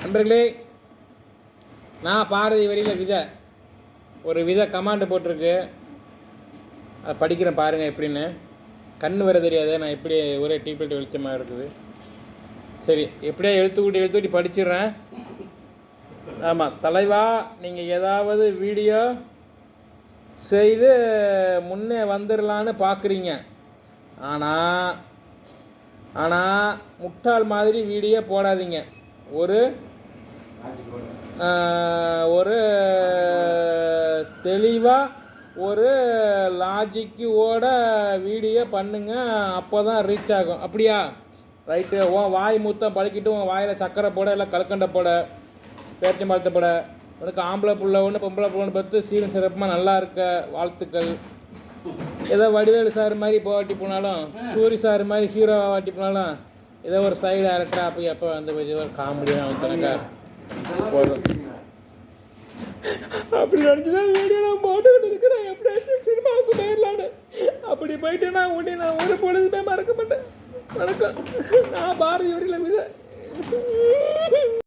நண்பர்களே, நான் பாரதி வரியில் ஒரு கமாண்டு போட்டிருக்கு. அதை படிக்கிறேன் பாருங்கள் எப்படின்னு. கண் வர தெரியாது, நான் எப்படி ஒரே டீப்லைட் வெளிச்சமாக இருக்குது. சரி, எப்படியா எழுத்துக்கூட்டி படிச்சிடுறேன். ஆமாம், தலைவா, நீங்கள் ஏதாவது வீடியோ செய்து முன்னே வந்துடலான்னு பார்க்குறீங்க. ஆனால் முட்டாள் மாதிரி வீடியோ போடாதீங்க. ஒரு தெளிவாக ஒரு லாஜிக்கோட வீடியோ பண்ணுங்க, அப்போ தான் ரீச் ஆகும். அப்படியா? ரைட்டு. உன் வாய் முத்தம் பழக்கிட்டு உன் வாயில் சக்கரை போட, இல்லை கல்கண்டை போட, பேச்சம்பழத்தை போட. உனக்கு ஆம்பளை புள்ள ஒன்று பொம்பளை புள்ள ஒன்று பார்த்து சீரும் சிறப்பாக நல்லா இருக்க வாழ்த்துக்கள். ஏதோ வடிவேலு சார் மாதிரி போவாட்டி போனாலும், சூரி சார் மாதிரி ஹீரோவாக வாட்டி போனாலும், ஏதோ ஒரு ஸ்டைல் டேரக்டராக அப்போ எப்போ வந்து ஒரு காமெடியாக வந்துட்டாக்கா போதும். அப்படி நினச்சிதான் வீடியோ நான் போட்டுக்கிட்டு இருக்கிறேன். எப்படியாச்சும் சினிமாவுக்கு போயிடலான்னு. அப்படி போயிட்டு நான் ஒரு பொழுதுமே மறக்க மாட்டேன். வணக்கம். நான் பாரதி வரியில்